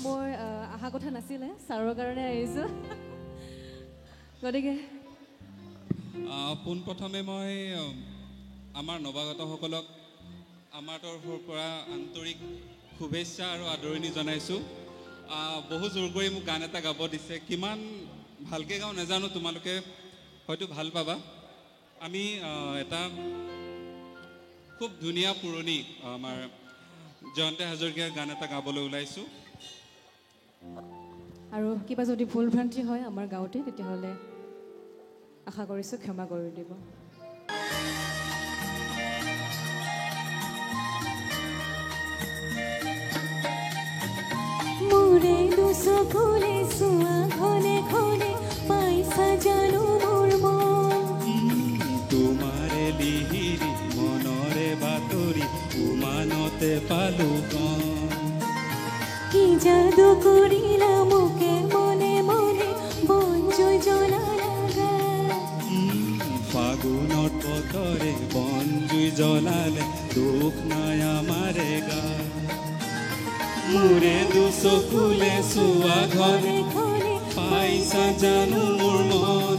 মই আহা কথা নাছিলে ছাৰৰ কাৰণে আহিছোঁ গতিকে পোনপ্ৰথমে মই আমাৰ নৱাগতসকলক আমাৰ তৰফৰ পৰা আন্তৰিক শুভেচ্ছা আৰু আদৰণি জনাইছোঁ বহু জোৰ কৰি মোক গান এটা গাব দিছে কিমান ভালকৈ গাওঁ নাজানো তোমালোকে হয়তো ভাল পাবা আমি এটা খুব ধুনীয়া পুৰণি আমাৰ জয়ন্ত হাজৰিকাৰ গান এটা গাবলৈ ওলাইছোঁ আৰু কিবা যদি ভুল ভ্ৰান্তি হয় আমাৰ গাঁৱতে তেতিয়াহ'লে আশা কৰিছোঁ ক্ষমা কৰি দিব মোৰে দুচকুৰে চোৱা ঘনে ঘনে পাইছা জানো মোৰ মন তোমাৰে লিহিৰি মনৰে বাতৰি উমানতে পালো কি যাদু কৰিলা মোকে মনে মনে বনজুই জ্বলালা ফাগুনত বতৰে বনজুই জ্বলালে দুখ নাই আমাৰে গা মোৰে দুচকুলে চোৱা ঘনে ঘনে পাইছা জানো মোৰ মন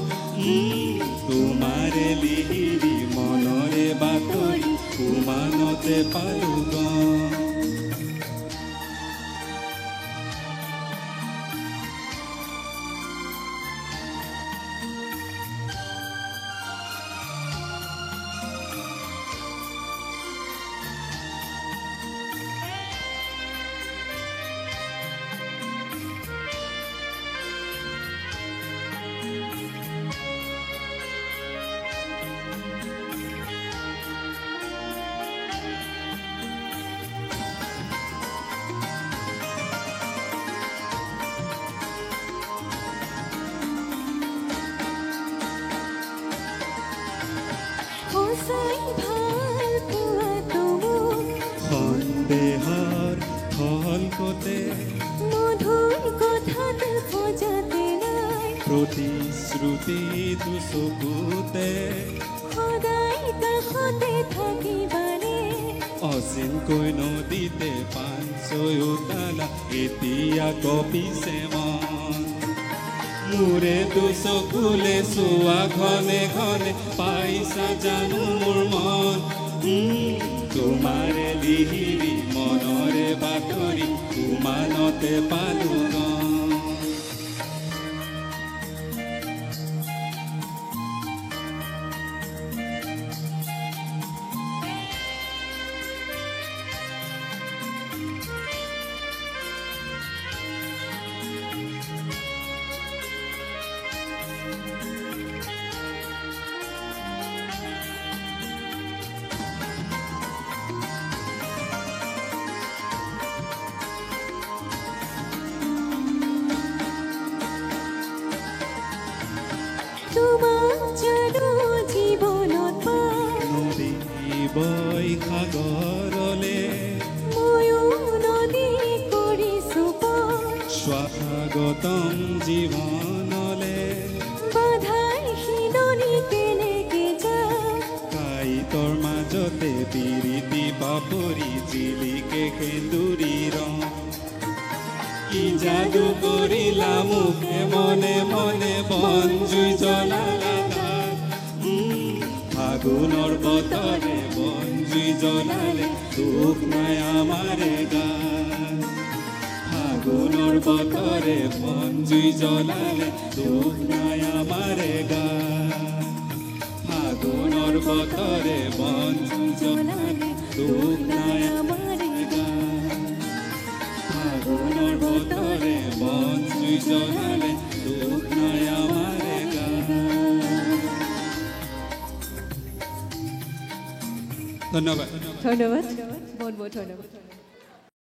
তোমাৰে লিহিৰি মনৰে বাতৰি উমানতে পালো সঁচাই ভাল পোৱা তোমাক সন্দেহৰ ফলকতে মধুৰ কথাত সজাতে নাই প্ৰতিশ্ৰুতি দুচকুতে সদায় কাষতে থাকিবানে অচিনকৈ নদীতে পাঞ্চৈ উতালা এতিয়া কপিছে মন মোৰে দুচকুলে চোৱা ঘনে ঘনে পাইছা জানো মোৰ মন তোমাৰে লিহিৰি মনৰে বাতৰি উমানতে পালো তোমাক জানো জীৱনত পাই নদী বৈ সাগৰলে ময়ো নদী কৰিছোঁ পাৰ স্বাগতম জীৱনলে বাধাই শিলনি কেনেকে যাম কাইতৰ মাজতে বিৰিতি পাপৰি জিলিকে সেন্দুৰী ৰং কি যাদু কৰিলা মুখে মনে মনে বনজুই জ্বলালা ফাগুনৰ বতৰে বনজুই জ্বলালে দুখ নাই আমাৰে গা ফাগুনৰ বতৰে বনজুই জ্বলালে দুখ নাই আমাৰে গা ফাগুনৰ বতৰে বনজুই জ্বলালে দুখ নাই আমাৰে গা ফাগুনৰ বতৰে বনজুই জ্বলালে দুখ নাই আমাৰে গা ধন্যবাদ ধন্যবাদ বহুত বহুত ধন্যবাদ